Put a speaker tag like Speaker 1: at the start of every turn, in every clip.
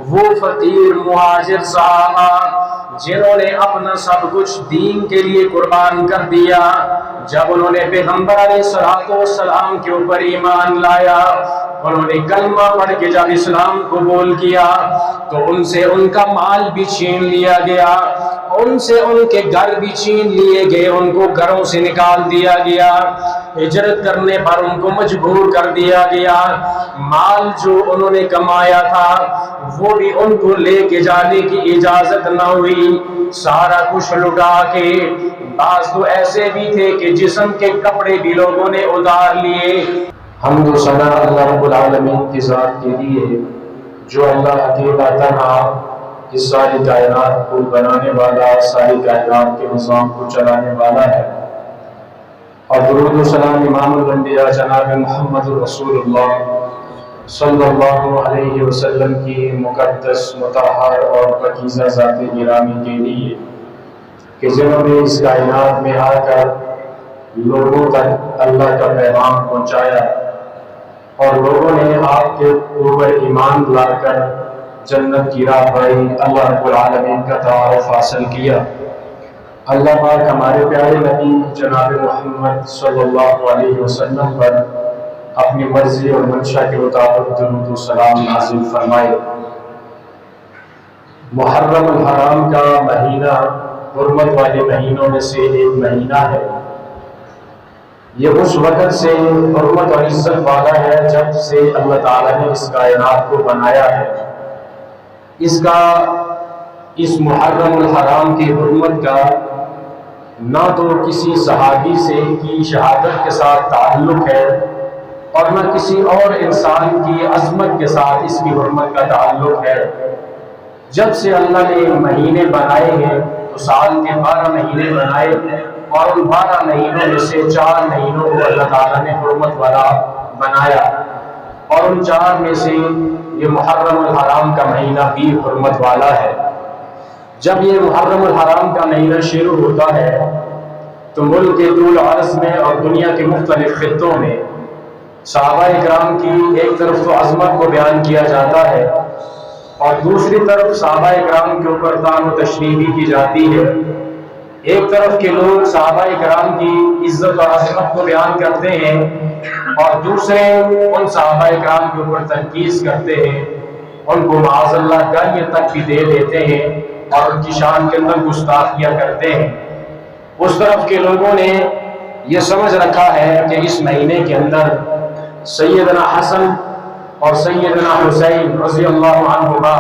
Speaker 1: وہ فقیر مہاجر صحابہ جنہوں نے اپنا سب کچھ دین کے لیے قربان کر دیا، جب انہوں نے پیغمبر علیہ السلام کے اوپر ایمان لایا، انہوں نے کلمہ پڑھ کے جب اسلام قبول کیا تو ان سے ان کا مال بھی چھین لیا گیا، ان سے ان کے گھر بھی چھین لیے گئے، ان کو گھروں سے نکال دیا گیا، ہجرت کرنے پر ان کو مجبور کر دیا گیا، مال جو انہوں نے کمایا تھا وہ بھی ان کو لے کے جانے کی اجازت نہ ہوئی، سارا کچھ لٹا کے، بعض تو ایسے بھی تھے کہ جسم کے کپڑے بھی لوگوں نے اتار لیے۔ حمد و ثنا اللہ رب العالمین کی ذات کے لیے جو اللہ اکیلا تنہا اس ساری کائنات کو بنانے والا، ساری کائنات کے نظام کو چلانے والا ہے، اور درود و سلام امام الانبیاء جناب محمد رسول اللہ صلی اللہ علیہ وسلم کی مقدس، مطہر اور پاکیزہ ذات گرامی کے لیے کہ جنہوں نے اس کائنات میں آ کر لوگوں تک اللہ کا پیغام پہنچایا اور لوگوں نے آپ کے اوپر ایمان لا کر جنت کی راہ پائی، اللہ رب العالمین کا تعارف حاصل کیا۔ اللہ پاک ہمارے پیارے نبی جناب محمد صلی اللہ علیہ وسلم پر اپنی مرضی اور منشا کے مطابق درود و سلام نازل فرمائے۔ محرم الحرام کا مہینہ حرمت والے مہینوں میں سے ایک مہینہ ہے۔ یہ اس وقت سے حرمت اور عزت والا ہے جب سے اللہ تعالیٰ نے اس کائنات کو بنایا ہے۔ اس محرم الحرام کی حرمت کا نہ تو کسی صحابی سے کی شہادت کے ساتھ تعلق ہے اور نہ کسی اور انسان کی عظمت کے ساتھ اس کی حرمت کا تعلق ہے۔ جب سے اللہ نے مہینے بنائے ہیں تو سال کے 12 مہینے بنائے اور ان 12 مہینوں میں سے 4 مہینوں کو اللہ تعالیٰ نے حرمت والا بنایا، اور ان 4 میں سے یہ محرم الحرام کا مہینہ بھی حرمت والا ہے۔ جب یہ محرم الحرام کا مہینہ شروع ہوتا ہے تو ملک کے طول عرض میں اور دنیا کے مختلف خطوں میں صحابہ اکرام کی ایک طرف تو عظمت کو بیان کیا جاتا ہے اور دوسری طرف صحابہ اکرام کے اوپر طعن و تشریح بھی کی جاتی ہے۔ ایک طرف کے لوگ صحابہ اکرام کی عزت اور عظمت کو بیان کرتے ہیں اور دوسرے ان صحابہ اکرام کے اوپر تنقید کرتے ہیں، ان کو معاذ اللہ گالیاں تک بھی دے دیتے ہیں اور ان کی شان کے اندر گستاخیاں کرتے ہیں۔ اس طرف کے لوگوں نے یہ سمجھ رکھا ہے کہ اس مہینے کے اندر سیدنا حسن اور سیدنا حسین رضی اللہ عنہما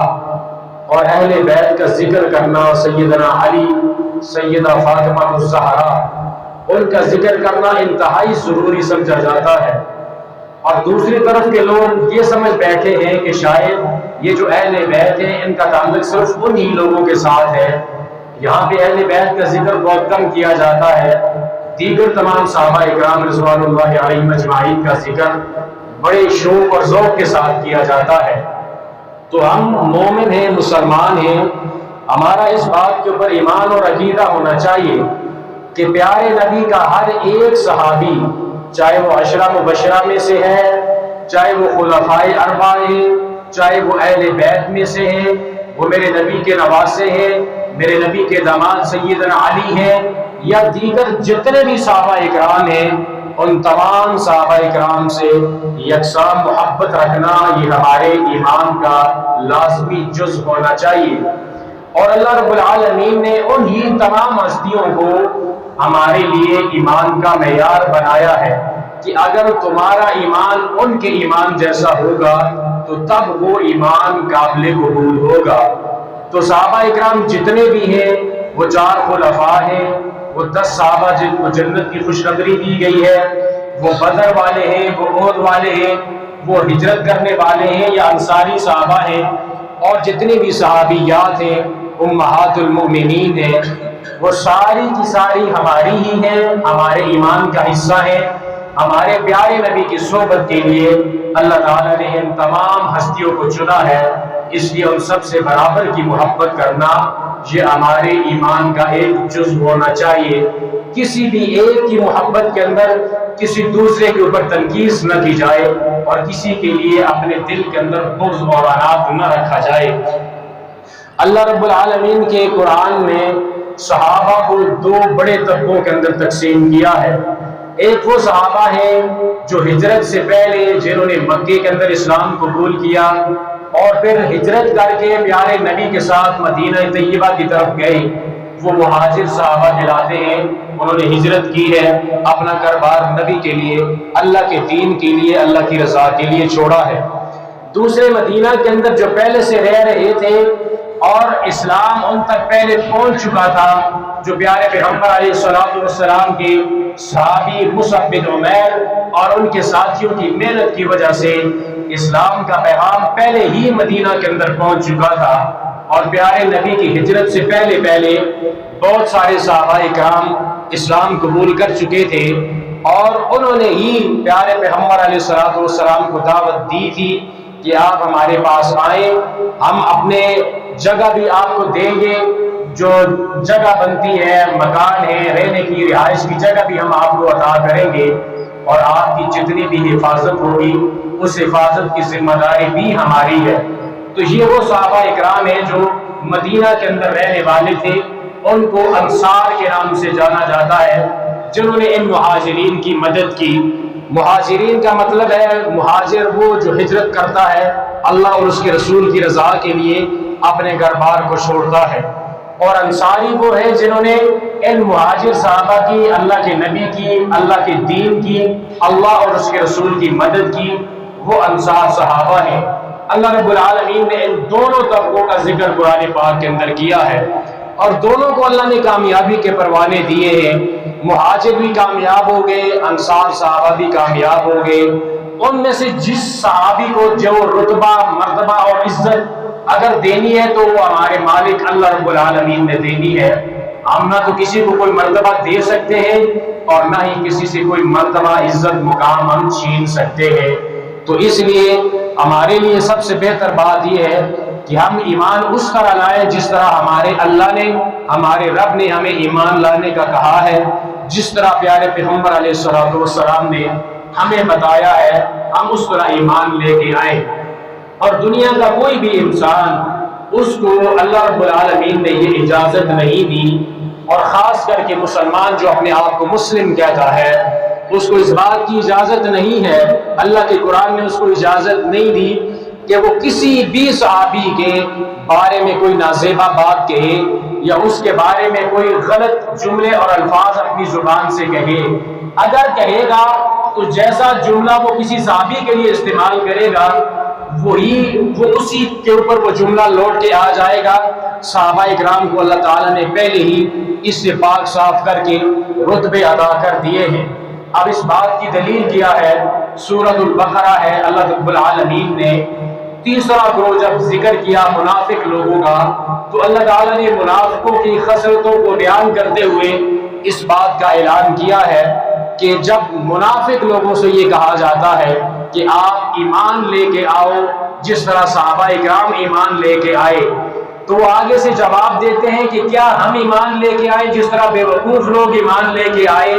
Speaker 1: اور اہل بیت کا ذکر کرنا، سیدنا علی، سیدہ فاطمہ الزہرا، ان کا ذکر کرنا انتہائی ضروری سمجھا جاتا ہے، اور دوسری طرف کے لوگ یہ سمجھ بیٹھے ہیں کہ شاید یہ جو اہل بیت ہیں ان کا تعلق صرف انہی لوگوں کے ساتھ ہے۔ یہاں پہ اہل بیت کا ذکر بہت کم کیا جاتا ہے، دیگر تمام صحابہ اکرام رضوان اللہ علیہم اجمعین کا ذکر بڑے شوق اور ذوق کے ساتھ کیا جاتا ہے۔ تو ہم مومن ہیں، مسلمان ہیں، ہمارا اس بات کے اوپر ایمان اور عقیدہ ہونا چاہیے کہ پیارے نبی کا ہر ایک صحابی، چاہے وہ عشرہ مبشرہ میں سے ہے، چاہے وہ خلفائے اربعہ ہیں، چاہے وہ اہل بیت میں سے ہیں، وہ میرے نبی کے نواسے ہیں، میرے نبی کے داماد سیدنا علی ہیں، یا دیگر جتنے بھی صحابہ اکرام ہیں، ان تمام صحابہ اکرام سے یکساں محبت رکھنا یہ ہمارے ایمان کا لازمی جز ہونا چاہیے۔ اور اللہ رب العالمین نے انہی تمام ہستیوں کو ہمارے لیے ایمان کا معیار بنایا ہے کہ اگر تمہارا ایمان ان کے ایمان جیسا ہوگا تو تب وہ ایمان قابل قبول ہوگا۔ تو صحابہ اکرام جتنے بھی ہیں وہ 4 خلفاء ہیں، وہ 10 صحابہ جن کو جنت کی خوشخبری دی گئی ہے، وہ بدر والے ہیں، وہ احد والے ہیں، وہ ہجرت کرنے والے ہیں یا انصاری صحابہ ہیں، اور جتنی بھی صحابیات ہیں امہات المؤمنین ہیں، وہ ساری کی ساری ہماری ہی ہیں، ہمارے ایمان کا حصہ ہیں۔ ہمارے پیارے نبی کی صحبت کے لیے اللہ تعالیٰ نے ان تمام ہستیوں کو چنا ہے اس لیے ان سب سے برابر کی محبت کرنا یہ ہمارے ایمان کا ایک جزو ہونا چاہیے۔ کسی بھی ایک کی محبت کے اندر کسی دوسرے کے اوپر تنقید نہ کی جائے اور کسی کے لیے اپنے دل کے اندر بغض اور عناد نہ رکھا جائے۔ اللہ رب العالمین کے قرآن میں صحابہ کو دو بڑے طبقوں کے اندر تقسیم کیا ہے۔ ایک وہ صحابہ ہیں جو ہجرت سے پہلے جنہوں نے مکے کے اندر اسلام قبول کیا اور پھر ہجرت کر کے پیارے نبی کے ساتھ مدینہ طیبہ کی طرف گئے، وہ مہاجر صحابہ کہلاتے ہیں۔ انہوں نے ہجرت کی ہے، اپنا گھر بار نبی کے لیے، اللہ کے دین کے لیے، اللہ کی رضا کے لیے چھوڑا ہے۔ دوسرے مدینہ کے اندر جو پہلے سے رہ رہے تھے اور اسلام ان تک پہلے پہنچ چکا تھا، جو پیارے پیغمبر علیہ السلام کے صحابی مصعب بن عمیر اور ان کے ساتھیوں کی محنت کی وجہ سے اسلام کا پیغام پہلے ہی مدینہ کے اندر پہنچ چکا تھا، اور پیارے نبی کی ہجرت سے پہلے بہت سارے صحابہ کرام اسلام قبول کر چکے تھے، اور انہوں نے ہی پیارے پیغمبر علیہ السلام کو دعوت دی تھی کہ آپ ہمارے پاس آئیں، ہم اپنے جگہ بھی آپ کو دیں گے، جو جگہ بنتی ہے، مکان ہے، رہنے کی رہائش کی جگہ بھی ہم آپ کو عطا کریں گے، اور آپ کی جتنی بھی حفاظت ہوگی اس حفاظت کی ذمہ داری بھی ہماری ہے۔ تو یہ وہ صحابہ اکرام ہیں جو مدینہ کے اندر رہنے والے تھے، ان کو انصار کے نام سے جانا جاتا ہے، جنہوں نے ان مہاجرین کی مدد کی۔ مہاجرین کا مطلب ہے مہاجر وہ جو ہجرت کرتا ہے اللہ اور اس کے رسول کی رضا کے لیے، اپنے گھر بار کو چھوڑتا ہے، اور انصاری وہ ہے جنہوں نے ان مہاجر صحابہ کی، اللہ کے نبی کی، اللہ کے دین کی، اللہ اور اس کے رسول کی مدد کی، وہ انصار صحابہ ہیں۔ اللہ رب العالمین نے ان دونوں طبقوں کا ذکر قرآن پاک کے اندر کیا ہے، اور دونوں کو اللہ نے کامیابی کے پروانے دیے ہیں۔ مہاجر بھی کامیاب ہو گئے، انصار صحابہ بھی کامیاب ہو گئے۔ ان میں سے جس صحابی کو جو رتبہ، مرتبہ اور عزت اگر دینی ہے تو وہ ہمارے مالک اللہ رب العالمین نے دینی ہے۔ ہم نہ تو کسی کو کوئی مرتبہ دے سکتے ہیں اور نہ ہی کسی سے کوئی مرتبہ، عزت، مقام ہم چھین سکتے ہیں۔ تو اس لیے ہمارے لیے سب سے بہتر بات یہ ہے کہ ہم ایمان اس طرح لائیں جس طرح ہمارے اللہ نے، ہمارے رب نے ہمیں ایمان لانے کا کہا ہے، جس طرح پیارے پیغمبر علیہ السلام نے ہمیں بتایا ہے، ہم اس طرح ایمان لے کے آئیں۔ اور دنیا کا کوئی بھی انسان، اس کو اللہ رب العالمین نے یہ اجازت نہیں دی، اور خاص کر کے مسلمان جو اپنے آپ کو مسلم کہتا ہے، اس کو اس بات کی اجازت نہیں ہے، اللہ کے قرآن نے اس کو اجازت نہیں دی کہ وہ کسی بھی صحابی کے بارے میں کوئی نازیبہ بات کہے یا اس کے بارے میں کوئی غلط جملے اور الفاظ اپنی زبان سے کہے۔ اگر کہے گا تو جیسا جملہ وہ کسی صحابی کے لیے استعمال کرے گا وہ اسی کے اوپر وہ جملہ لوٹ کے آ جائے گا۔ صحابہ اکرام کو اللہ تعالیٰ نے پہلے ہی اس سے پاک صاف کر کے رتبے ادا کر دیے ہیں۔ اب اس بات کی دلیل کیا ہے؟ سورۃ البقرہ ہے۔ اللہ رب العالمین نے تیسرا گروہ جب ذکر کیا منافق لوگوں کا، تو اللہ تعالیٰ نے منافقوں کی خصلتوں کو بیان کرتے ہوئے اس بات کا اعلان کیا ہے کہ جب منافق لوگوں سے یہ کہا جاتا ہے کہ آپ ایمان لے کے آؤ جس طرح صحابہ اکرام ایمان لے کے آئے، تو وہ آگے سے جواب دیتے ہیں کہ کیا ہم ایمان لے کے آئے جس طرح بے وقوف لوگ ایمان لے کے آئے؟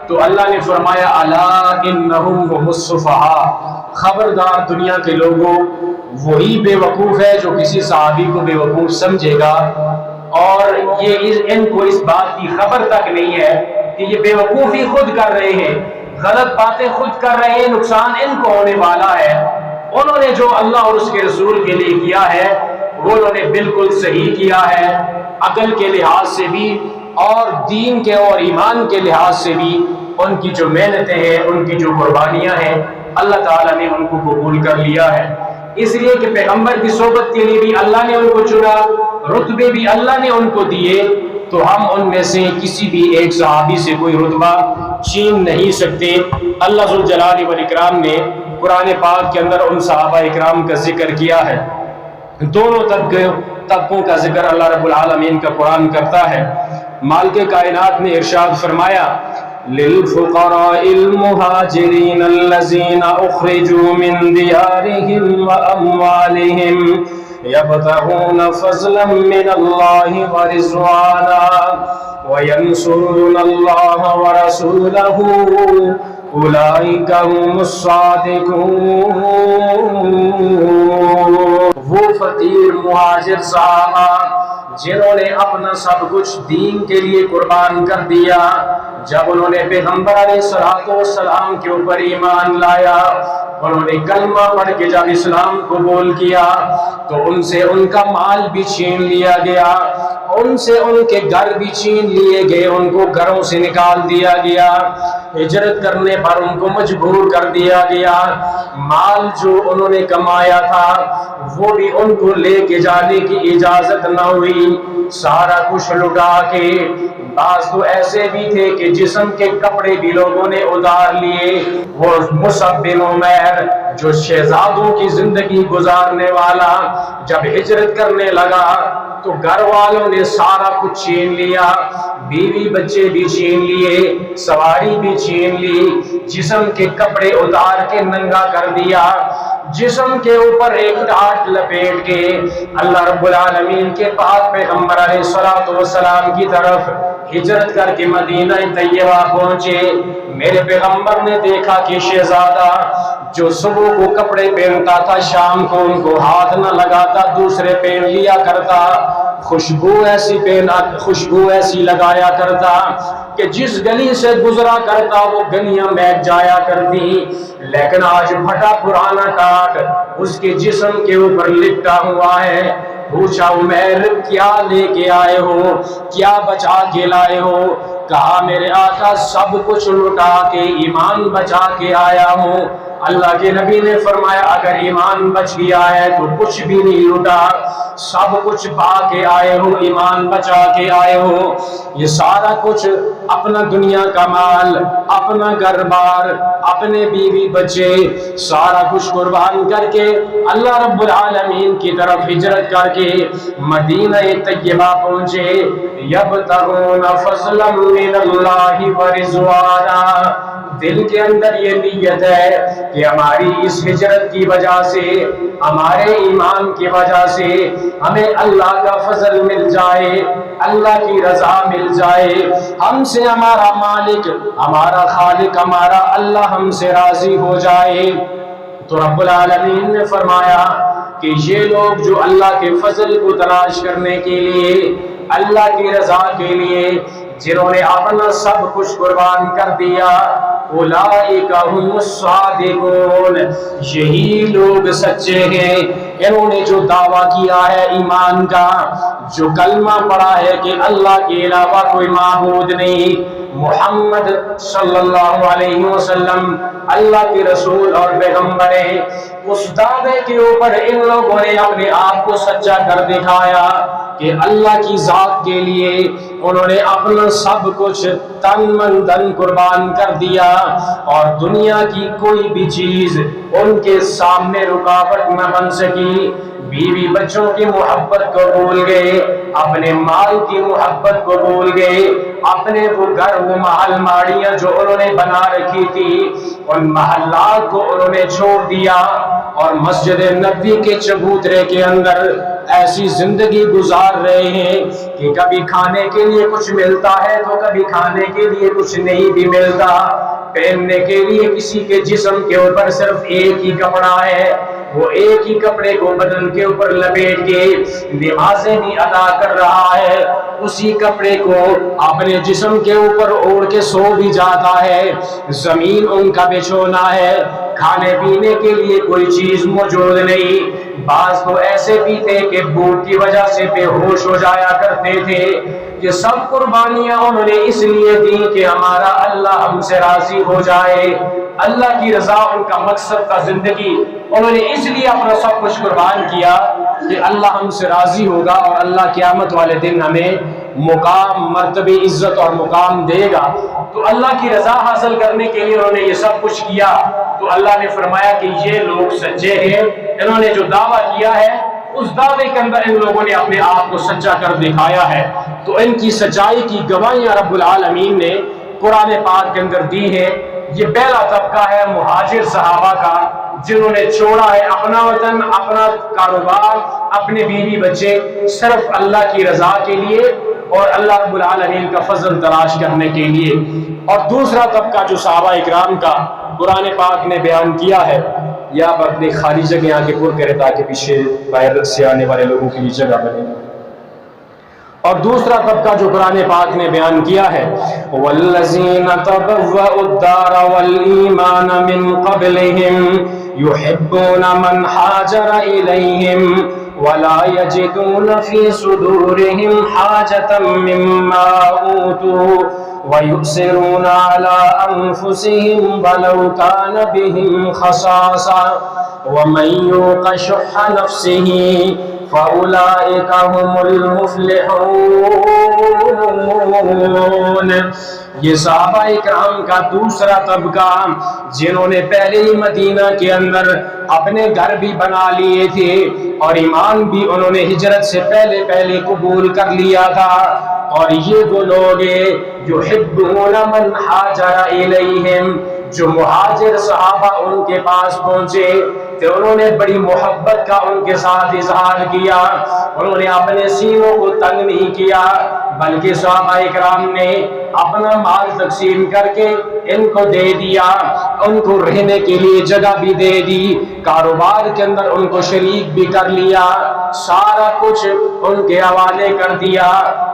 Speaker 1: تو اللہ نے فرمایا الا انہم هم السفہاء، خبردار دنیا کے لوگوں، وہی بے وقوف ہے جو کسی صحابی کو بے وقوف سمجھے گا، اور یہ ان کو اس بات کی خبر تک نہیں ہے کہ یہ بے وقوفی خود کر رہے ہیں، غلط باتیں خود کر رہے ہیں، نقصان ان کو ہونے والا ہے۔ انہوں نے جو اللہ اور اس کے رسول کے لیے کیا ہے وہ انہوں نے بالکل صحیح کیا ہے، عقل کے لحاظ سے بھی اور دین کے اور ایمان کے لحاظ سے بھی ان کی جو محنتیں ہیں، ان کی جو قربانیاں ہیں، اللہ تعالیٰ نے ان کو قبول کر لیا ہے۔ اس لیے کہ پیغمبر کی صحبت کے لیے بھی اللہ نے ان کو چنا، رتبے بھی اللہ نے ان کو دیے، تو ہم ان میں سے کسی بھی ایک صحابی سے کوئی رتبہ چھین نہیں سکتے۔ اللہ ذوالجلال والاکرام نے قرآن پاک کے اندر ان صحابہ اکرام کا ذکر کیا ہے۔ دونوں طبقوں کا ذکر اللہ رب العالمین کا قرآن کرتا ہے۔ مالک کائنات نے ارشاد فرمایا للفقراء المهاجرين الذين اخرجوا من ديارهم واموالهم يبتغون فضلا من الله ورضوانا وينصرون الله ورسوله اولئک هم الصادقون۔ وہ فقیر مہاجر صحابہ جنہوں نے اپنا سب کچھ دین کے لیے قربان کر دیا، جب انہوں نے پیغمبر علیہ السلام کے اوپر ایمان لایا، انہوں نے کلمہ پڑھ کے جب اسلام قبول کیا تو ان سے ان کا مال بھی چھین لیا گیا، ان سے ان کے گھر بھی چھین لیے گئے، ان کو گھروں سے نکال دیا گیا، ہجرت کرنے پر ان کو مجبور کر دیا گیا، مال جو انہوں نے کمایا تھا وہ بھی ان کو لے کے جانے کی اجازت نہ ہوئی، سارا کچھ لٹا کے۔ بعض تو ایسے بھی تھے کہ جسم کے کپڑے بھی لوگوں نے ادھار لیے۔ وہ مصعب بن عمیر جو شہزادوں کی زندگی گزارنے والا جب ہجرت کرنے لگا تو گھر والوں نے سارا کچھ چھین لیا، بیوی بچے بھی چھین لیے، سواری بھی چھین لی، جسم کے کپڑے اتار کے ننگا کر دیا، جسم کے اوپر ایک ٹاٹ لپیٹ کے اللہ رب العالمین کے پاک پیغمبر علیہ السلام کی طرف ہجرت کر کے مدینہ طیبہ پہنچے۔ میرے پیغمبر نے دیکھا کہ شہزادہ جو صبح کو کپڑے پہنتا تھا شام کو ان کو ہاتھ نہ لگاتا، دوسرے پہن لیا کرتا، خوشبو ایسی لگایا کرتا کہ جس گلی سے گزرا کرتا وہ گلیاں مہک جایا کرتی، لیکن آج پھٹا پرانا ٹاٹ اس کے جسم کے اوپر لپٹا ہوا ہے۔ پوچھا عمیر کیا لے کے آئے ہو، کیا بچا کے لائے ہو؟ کہا میرے آقا سب کچھ لٹا کے ایمان بچا کے آیا ہوں۔ اللہ کے نبی نے فرمایا اگر ایمان بچ گیا ہے تو کچھ بھی نہیں لٹا، سب کچھ پا کے آئے ہو، ایمان بچا کے آئے ہو۔ یہ سارا کچھ اپنا دنیا کا مال، اپنا گھر بار، اپنے بیوی بچے سارا کچھ قربان کر کے اللہ رب العالمین کی طرف ہجرت کر کے مدینہ طیبہ پہنچے۔ یبتغون فضلا من اللہ ورضوانا، دل کے اندر یہ نیت ہے کہ ہماری اس ہجرت کی وجہ سے، ہمارے ایمان کی وجہ سے ہمیں اللہ کا فضل مل جائے، اللہ کی رضا مل جائے، ہم سے ہمارا مالک، ہمارا خالق، ہمارا اللہ ہم سے راضی ہو جائے۔ تو رب العالمین نے فرمایا کہ یہ لوگ جو اللہ کے فضل کو تلاش کرنے کے لیے، اللہ کی رضا کے لیے جنہوں نے اپنا سب کچھ قربان کر دیا، اولئک هم الصادقون، یہی لوگ سچے ہیں۔ انہوں نے جو دعویٰ کیا ہے ایمان کا، جو کلمہ پڑھا ہے کہ اللہ کے علاوہ کوئی معبود نہیں، محمد صلی اللہ علیہ وسلم اللہ کے رسول اور پیغمبر ہیں، اس دعوے کے اوپر ان لوگوں نے اپنے آپ کو سچا کر دکھایا کہ اللہ کی ذات کے لیے انہوں نے اپنا سب کچھ تن من دھن قربان کر دیا، اور دنیا کی کوئی بھی چیز ان کے سامنے رکاوٹ نہ بن سکی۔ بیوی بچوں کی محبت کو بھول گئے، اپنے مال کی محبت کو بھول گئے، اپنے وہ گھر وہ محل ماڑیاں جو انہوں نے بنا رکھی تھی ان محلات کو انہوں نے چھوڑ دیا، اور مسجد نبوی کے چبوترے کے اندر ایسی زندگی گزار رہے ہیں کہ کبھی کھانے کے لیے کچھ ملتا ہے تو کبھی کھانے کے لیے کچھ نہیں بھی ملتا، پہننے کے لیے کسی کے جسم کے اوپر صرف ایک ہی کپڑا ہے، وہ ایک ہی کپڑے کو بدن کے اوپر لپیٹ کے نمازیں بھی ادا کر رہا ہے، اسی کپڑے کو اپنے جسم کے اوپر اوڑھ کے سو بھی جاتا ہے، زمین ان کا بچھونا ہے، کھانے پینے کے لیے کوئی چیز موجود نہیں۔ بعض تو ایسے بھی تھے کہ بھوک کی وجہ سے بے ہوش ہو جایا کرتے تھے۔ یہ سب قربانیاں انہوں نے اس لیے دی کہ ہمارا اللہ ہم سے راضی ہو جائے، اللہ کی رضا ان کا مقصد تھا زندگی۔ انہوں نے اس لیے اپنا سب کچھ قربان کیا کہ اللہ ہم سے راضی ہوگا اور اللہ قیامت والے دن ہمیں مقام، مرتبہ، عزت اور مقام دے گا۔ تو اللہ کی رضا حاصل کرنے کے لیے انہوں نے یہ سب کچھ کیا۔ تو اللہ نے فرمایا کہ یہ لوگ سچے ہیں، انہوں نے جو دعویٰ کیا ہے اس دعوے کے اندر ان لوگوں نے اپنے آپ کو سچا کر دکھایا ہے۔ تو ان کی سچائی کی گواہیاں رب العالمین نے قرآن پاک کے اندر دی ہیں۔ یہ پہلا طبقہ ہے مہاجر صحابہ کا، جنہوں نے چھوڑا ہے اپنا وطن، اپنا کاروبار، اپنے بیوی بچے صرف اللہ کی رضا کے لیے اور اللہ رب العالمین کا فضل تلاش کرنے کے لیے۔ اور دوسرا طبقہ جو صحابہ اکرام کا قرآن پاک نے بیان کیا ہے، یا آپ اپنی خالی جگہ آگے پر کریں تاکہ پیچھے باہر سے آنے والے لوگوں کے لیے جگہ بنے۔ اور دوسرا طبقہ جو قرآن پاک نے بیان کیا ہے، وَالَّذِينَ تَبَوَّأُوا الدَّارَ وَالْإِيمَانَ مِنْ قَبْلِهِمْ يُحِبُّونَ مَنْ حَاجَرَ إِلَيْهِمْ وَلَا يَجِدُونَ فِي صُدُورِهِمْ حَاجَةً مِّمَّا أُوتُوا وَيُؤْثِرُونَ عَلَىٰ أَنفُسِهِمْ وَلَوْ كَانَ بِهِمْ خَصَاصَةٌ وَمَن يُوقَ شُحَّ نَفْسِهِ فَأُولَٰئِكَ هُمُ الْمُفْلِحُونَ۔ یہ صحابہ اکرام کا دوسرا طبقہ جنہوں نے پہلے ہی مدینہ کے اندر اپنے گھر بھی بنا لیے تھے اور ایمان بھی انہوں نے ہجرت سے پہلے قبول کر لیا تھا، اور یہ وہ لوگ جو یحبون من ہاجر الیہم، جو مہاجر صحابہ ان کے پاس پہنچے تو انہوں نے بڑی محبت کا ان کے ساتھ اظہار کیا، انہوں نے اپنے سینوں کو تنگ نہیں کیا، بلکہ صحابہ اکرام نے اپنا مال تقسیم کر کے ان کو دے دیا، ان کو رہنے کے لیے جگہ بھی دے دی، کاروبار کے اندر ان کو شریک بھی کر لیا، سارا کچھ ان کے حوالے کر دیا،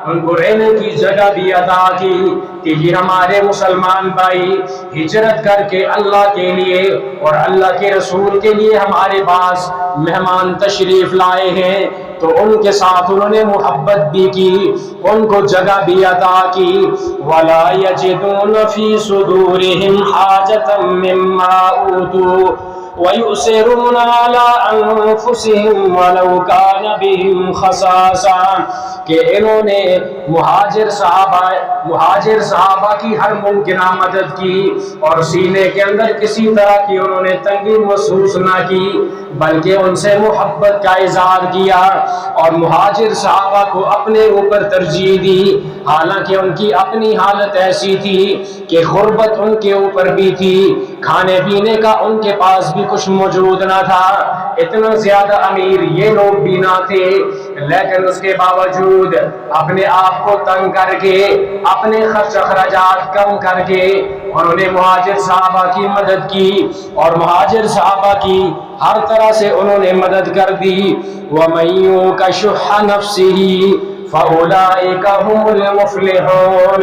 Speaker 1: ان کو رہنے کی جگہ بھی عطا کی کہ یہ ہمارے مسلمان بھائی ہجرت کر کے اللہ کے لیے اور اللہ کے رسول کے لیے ہمارے پاس مہمان تشریف لائے ہیں، تو ان کے ساتھ انہوں نے محبت بھی کی، ان کو جگہ بھی عطا کی۔ وَلَا يَجِدُونَ فِي صُدُورِهِمْ حَاجَةً مِّمَّا أُوتُوا وَيُؤْثِرُونَ عَلَىٰ أَنفُسِهِمْ وَلَوْ كَانَ بِهِمْ خَصَاصَةٌ کہ انہوں نے مہاجر صحابہ کی ہر ممکنہ مدد کی اور سینے کے اندر کسی طرح کی انہوں نے تنگی محسوس نہ کی، بلکہ ان سے محبت کا اظہار کیا اور مہاجر صحابہ کو اپنے اوپر ترجیح دی، حالانکہ ان کی اپنی حالت ایسی تھی کہ غربت ان کے اوپر بھی تھی، کھانے پینے کا ان کے پاس بھی کچھ موجود نہ تھا، اتنا زیادہ امیر یہ لوگ بھی نہ تھے، لیکن اس کے باوجود اپنے آپ کو تنگ کر کے اپنے خرچ اخراجات کم کر کے انہوں نے مہاجر صحابہ کی مدد کی اور مہاجر صحابہ کی ہر طرح سے انہوں نے مدد کر دی۔ وَمَن يُوقَ شُحَّ نَفْسِهِ فَأُولَٰئِكَ هُمُ الْمُفْلِحُونَ۔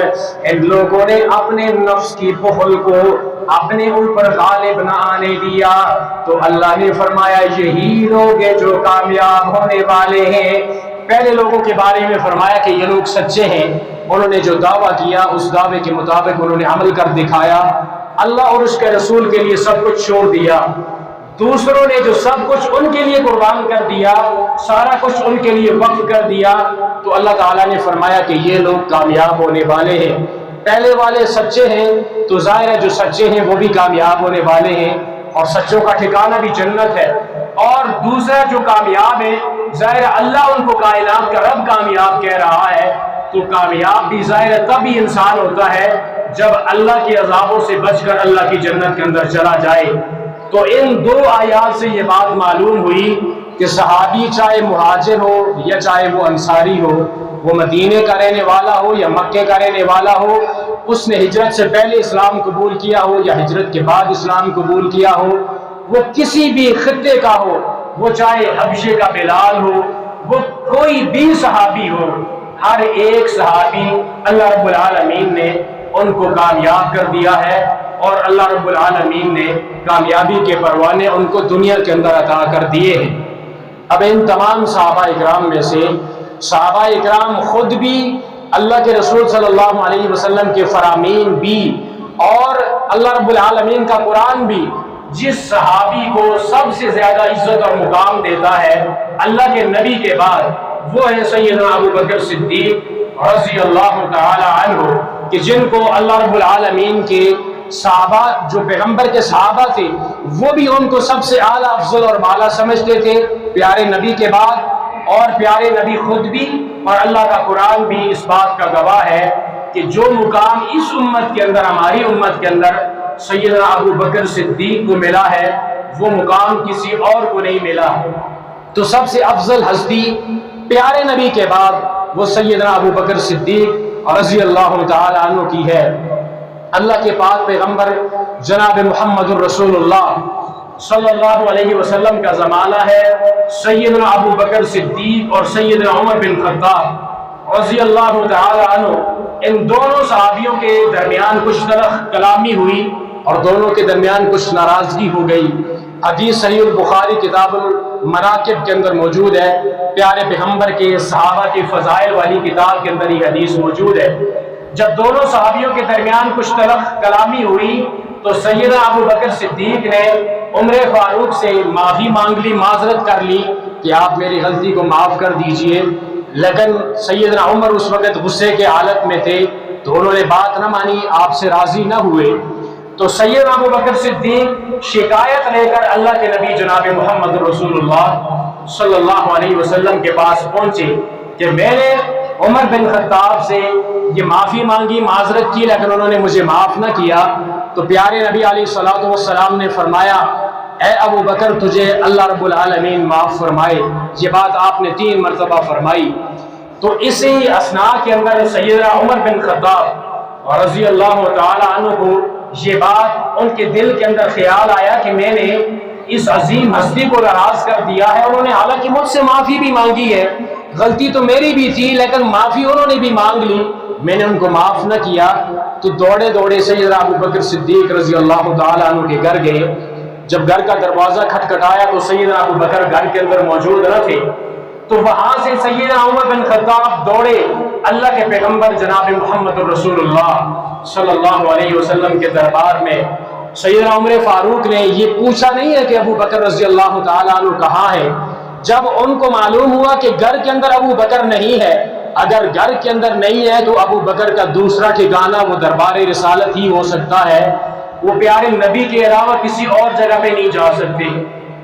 Speaker 1: ان لوگوں نے اپنے نفس کی بخل کو اپنے اوپر غالب نہ آنے دیا تو اللہ نے فرمایا یہی لوگ ہیں جو کامیاب ہونے والے ہیں۔ پہلے لوگوں کے بارے میں فرمایا کہ یہ لوگ سچے ہیں، انہوں نے جو دعویٰ کیا اس دعوے کے مطابق انہوں نے عمل کر دکھایا، اللہ اور اس کے رسول کے لیے سب کچھ چھوڑ دیا، دوسروں نے جو سب کچھ ان کے لیے قربان کر دیا، سارا کچھ ان کے لیے وقف کر دیا، تو اللہ تعالیٰ نے فرمایا کہ یہ لوگ کامیاب ہونے والے ہیں۔ پہلے والے سچے ہیں تو ظاہر ہے جو سچے ہیں وہ بھی کامیاب ہونے والے ہیں اور سچوں کا ٹھکانہ بھی جنت ہے، اور دوسرا جو کامیاب ہے ظاہر اللہ ان کو کائنات کا رب کامیاب کہہ رہا ہے، تو کامیاب بھی ظاہر تب ہی انسان ہوتا ہے جب اللہ کے عذابوں سے بچ کر اللہ کی جنت کے اندر چلا جائے۔ تو ان دو آیات سے یہ بات معلوم ہوئی کہ صحابی چاہے مہاجر ہو یا چاہے وہ انصاری ہو، وہ مدینے کا رہنے والا ہو یا مکے کا رہنے والا ہو، اس نے ہجرت سے پہلے اسلام قبول کیا ہو یا ہجرت کے بعد اسلام قبول کیا ہو، وہ کسی بھی خطے کا ہو، وہ چاہے حبشے کا بلال ہو، وہ کوئی بھی صحابی ہو، ہر ایک صحابی اللہ رب العالمین نے ان کو کامیاب کر دیا ہے، اور اللہ رب العالمین نے کامیابی کے پروانے ان کو دنیا کے اندر عطا کر دیے ہیں۔ اب ان تمام صحابہ اکرام میں سے صحابہ اکرام خود بھی اللہ کے رسول صلی اللہ علیہ وسلم کے فرامین بھی اور اللہ رب العالمین کا قرآن بھی جس صحابی کو سب سے زیادہ عزت اور مقام دیتا ہے اللہ کے نبی کے بعد، وہ ہے سیدنا ابو بکر صدیق رضی اللہ تعالی عنہ، کہ جن کو اللہ رب العالمین کے صحابہ جو پیغمبر کے صحابہ تھے وہ بھی ان کو سب سے اعلیٰ افضل اور بالا سمجھتے تھے پیارے نبی کے بعد، اور پیارے نبی خود بھی اور اللہ کا قرآن بھی اس بات کا گواہ ہے کہ جو مقام اس امت کے اندر، ہماری امت کے اندر سیدنا ابو بکر صدیق کو ملا ہے وہ مقام کسی اور کو نہیں ملا۔ تو سب سے افضل ہستی پیارے نبی کے بعد وہ سیدنا ابو بکر صدیق رضی اللہ تعالی عنہ کی ہے۔ اللہ کے پاک پیغمبر جناب محمد الرسول اللہ صلی اللہ علیہ وسلم کا زمانہ ہے سیدنا ابو بکر صدیق اور سیدنا عمر بن خطاب رضی اللہ تعالی عنہ، ان دونوں صحابیوں کے درمیان کچھ تلخ کلامی ہوئی اور دونوں کے درمیان کچھ ناراضگی ہو گئی۔ حدیث صحیح البخاری کتاب المناقب کے اندر موجود ہے، پیارے پیغمبر کے صحابہ کی فضائل والی کتاب کے اندر یہ حدیث موجود ہے۔ جب دونوں صحابیوں کے درمیان کچھ تلخ کلامی ہوئی تو سیدنا ابو بکر صدیق نے عمر فاروق سے معافی مانگ لی، معذرت کر لی کہ آپ میری غلطی کو معاف کر دیجئے، لیکن سیدنا عمر اس وقت غصے کے حالت میں تھے تو انہوں نے بات نہ مانی، آپ سے راضی نہ ہوئے۔ تو سیدنا ابو بکر صدیق شکایت لے کر اللہ کے نبی جناب محمد رسول اللہ صلی اللہ علیہ وسلم کے پاس پہنچے کہ میں نے عمر بن خطاب سے یہ معافی مانگی، معذرت کی، لیکن انہوں نے مجھے معاف نہ کیا۔ تو پیارے نبی علیہ الصلوۃ والسلام نے فرمایا اے ابو بکر تجھے اللہ رب العالمین معاف فرمائے۔ یہ بات آپ نے 3 مرتبہ فرمائی۔ تو اسی اثناء کے اندر سیدنا عمر بن خطاب رضی اللہ تعالی عنہ کو یہ بات ان کے دل کے اندر خیال آیا کہ میں نے اس عظیم ہستی کو ناراض کر دیا ہے۔ انہوں نے حالانکہ مجھ سے معافی بھی مانگی ہے، غلطی تو میری بھی تھی، لیکن معافی انہوں نے بھی مانگ لی، میں نے ان کو معاف نہ کیا۔ تو دوڑے دوڑے سیدنا ابو بکر صدیق رضی اللہ تعالیٰ عنہ کے گھر گئے۔ جب گھر کا دروازہ کھٹکھٹایا تو سیدنا ابو بکر گھر کے اندر موجود نہ تھے، تو وہاں سے سیدنا عمر بن خطاب دوڑے اللہ کے پیغمبر جناب محمد الرسول اللہ صلی اللہ علیہ وسلم کے دربار میں۔ سیدنا عمر فاروق نے یہ پوچھا نہیں ہے کہ ابو بکر رضی اللہ تعالیٰ عنہ کہاں ہے۔ جب ان کو معلوم ہوا کہ گھر کے اندر ابو بکر نہیں ہے، اگر گھر کے اندر نہیں ہے تو ابو بکر کا دوسرا ٹھکانہ وہ دربار رسالت ہی ہو سکتا ہے، وہ پیارے نبی کے علاوہ کسی اور جگہ پہ نہیں جا سکتے۔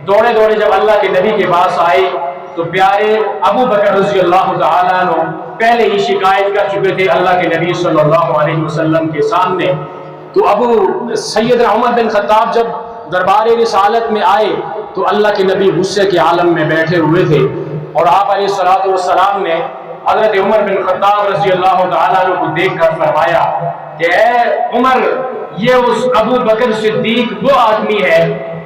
Speaker 1: دوڑے دوڑے جب اللہ کے نبی کے پاس آئے تو پیارے ابو بکر رضی اللہ تعالیٰ عنہ پہلے ہی شکایت کر چکے تھے اللہ کے نبی صلی اللہ علیہ وسلم کے سامنے۔ تو ابو سیدنا عمر بن خطاب جب دربار رسالت میں آئے تو اللہ کے نبی غصے کے عالم میں بیٹھے ہوئے تھے، اور آپ علیہ الصلوۃ والسلام نے حضرت عمر بن خطاب رضی اللہ تعالیٰ عنہ کو دیکھ کر فرمایا کہ اے عمر، یہ اس ابو بکر صدیق وہ آدمی ہے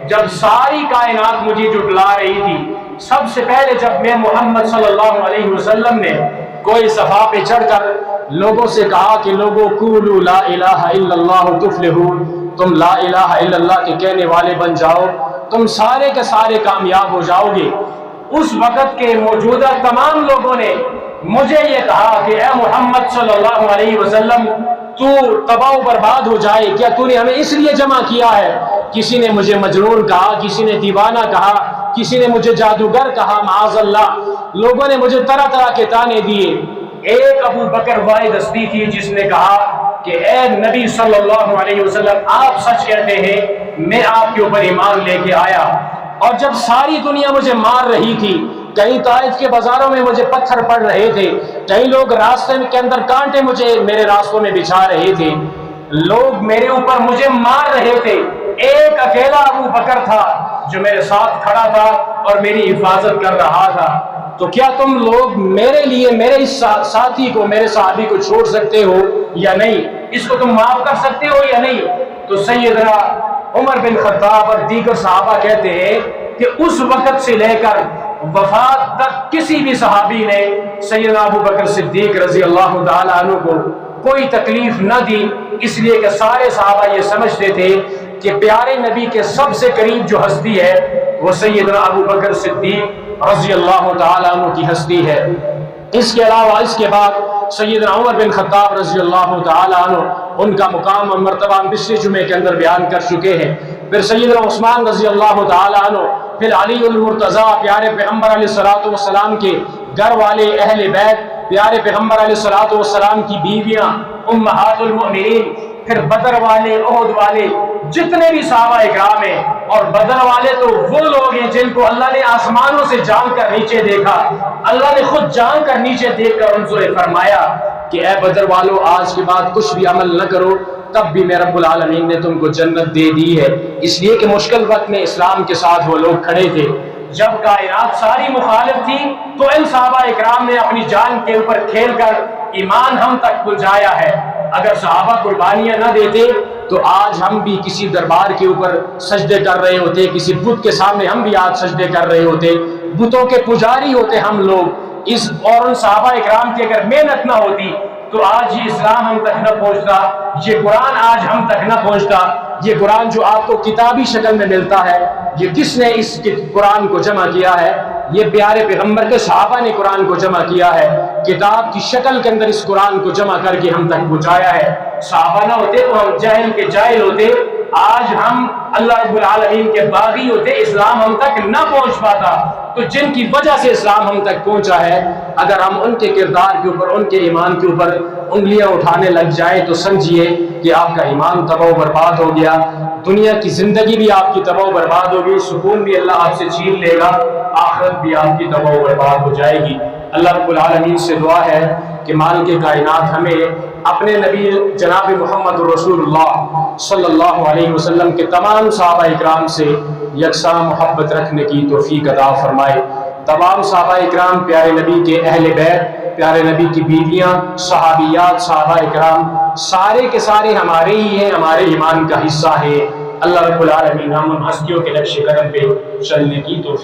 Speaker 1: جب ساری کائنات مجھے جھٹلا رہی تھی، سب سے پہلے جب میں محمد صلی اللہ علیہ وسلم نے کوئی صفا پہ چڑھ کر لوگوں سے کہا کہ لوگوں قولوا لا الہ الا اللہ تفلحوا، تم لا الہ الا اللہ کے کہنے والے بن جاؤ، تم سارے کے سارے کامیاب ہو جاؤ گے، اس وقت کے موجودہ تمام لوگوں نے مجھے یہ کہا کہ اے محمد صلی اللہ علیہ وسلم تو تباہ و برباد ہو جائے، کیا تو نے ہمیں اس لیے جمع کیا ہے؟ کسی نے مجھے مجنون کہا، کسی نے دیوانہ کہا، کسی نے مجھے جادوگر کہا، معاذ اللہ، لوگوں نے مجھے طرح طرح کے طعنے دیے۔ ایک ابو بکر واحد ہستی تھی جس نے کہا کہ اے نبی صلی اللہ علیہ وسلم آپ سچ کہتے ہیں، میں آپ کے اوپر ایمان لے کے آیا، اور جب ساری دنیا مجھے مار رہی تھی، کئی طائف کے بازاروں میں مجھے پتھر پڑ رہے تھے، کئی لوگ راستے کے اندر کانٹے میرے راستوں میں بچھا رہے تھے، لوگ میرے اوپر مجھے مار رہے تھے، ایک اکیلا ابو بکر تھا جو میرے ساتھ کھڑا تھا اور میری حفاظت کر رہا تھا، تو کیا تم لوگ میرے لیے میرے اس ساتھی کو، میرے صحابی کو چھوڑ سکتے ہو یا نہیں؟ اس کو تم معاف کر سکتے ہو یا نہیں؟ تو سیدنا عمر بن خطاب اور دیگر صحابہ کہتے ہیں کہ اس وقت سے لے کر وفات تک کسی بھی صحابی نے سیدنا ابو بکر صدیق رضی اللہ تعالیٰ عنہ کو کوئی تکلیف نہ دی، اس لیے کہ سارے صحابہ یہ سمجھتے تھے کہ پیارے نبی کے سب سے قریب جو ہستی ہے وہ سیدنا ابو بکر صدیق رضی اللہ تعالیٰ عنہ کی ہستی ہے۔ اس کے علاوہ اس کے بعد سیدنا عمر بن خطاب رضی اللہ تعالیٰ عنہ ان کا مقام اور مرتبہ ہم پچھلے جمعے کے اندر بیان کر چکے ہیں۔ پھر سیدنا عثمان رضی اللہ تعالیٰ عنہ، پھر علی المرتضیٰ، پیارے پیغمبر علیہ الصلوۃ والسلام کے گھر والے اہل بیت، پیارے پیغمبر علیہ الصلوۃ والسلام کی بیویاں امہات المؤمنین، پھر بدر والے، احد والے، جتنے بھی صحابہ اکرام ہیں، اور بدر والے تو وہ لوگ ہیں جن کو اللہ نے آسمانوں سے جان کر نیچے دیکھا، اللہ نے خود جان کر نیچے دیکھ کر ان سے فرمایا کہ اے بدر والو آج کے بعد کچھ بھی عمل نہ کرو، تب بھی میں رب العالمین نے تم کو جنت دے دی ہے، اس لیے کہ مشکل وقت میں اسلام کے ساتھ وہ لوگ کھڑے تھے۔ جب کائنات ساری مخالف تھی تو ان صحابہ اکرام نے اپنی جان کے اوپر کھیل کر ایمان ہم تک پہنچایا ہے۔ اگر صحابہ قربانیاں نہ دیتے تو آج ہم بھی کسی دربار کے اوپر سجدے کر رہے ہوتے، کسی بت کے سامنے ہم بھی آج سجدے کر رہے ہوتے، بتوں کے پجاری ہوتے ہم لوگ۔ اس اور ان صحابہ اکرام کی اگر محنت نہ ہوتی تو آج یہ اسلام ہم تک نہ پہنچتا، یہ قرآن آج ہم تک نہ پہنچتا۔ یہ قرآن جو آپ کو کتابی شکل میں ملتا ہے، یہ کس نے اس قرآن کو جمع کیا ہے؟ یہ پیارے پیغمبر کے صحابہ نے قرآن کو جمع کیا ہے، کتاب کی شکل کے اندر اس قرآن کو جمع کر کے ہم تک پہنچایا ہے۔ صحابہ نہ ہوتے تو ہم جاہل کے جاہل ہوتے، آج ہم اللہ رب العالمین کے باغی ہوتے، اسلام ہم تک نہ پہنچ پاتا۔ تو جن کی وجہ سے اسلام ہم تک پہنچا ہے، اگر ہم ان کے کردار کے اوپر، ان کے ایمان کے اوپر انگلیاں اٹھانے لگ جائیں تو سمجھیے کہ آپ کا ایمان تباہ و برباد ہو گیا، دنیا کی زندگی بھی آپ کی تباہ و برباد ہوگی، سکون بھی اللہ آپ سے چھین لے گا، آخرت بھی آپ کی تباہ و برباد ہو جائے گی۔ اللہ رب العالمین سے دعا ہے کہ مالک کائنات ہمیں اپنے نبی جناب محمد رسول اللہ صلی اللہ علیہ وسلم کے تمام صحابہ اکرام سے یکساں محبت رکھنے کی توفیق عطا فرمائے۔ تمام صحابہ اکرام، پیارے نبی کے اہل بیت، پیارے نبی کی بیویاں، صحابیات، صحابہ اکرام سارے کے سارے ہمارے ہی ہیں، ہمارے ایمان کا حصہ ہے۔ اللہ رب العالمین ہم ان ہستیوں کے نقش قدم پہ چلنے کی توفیق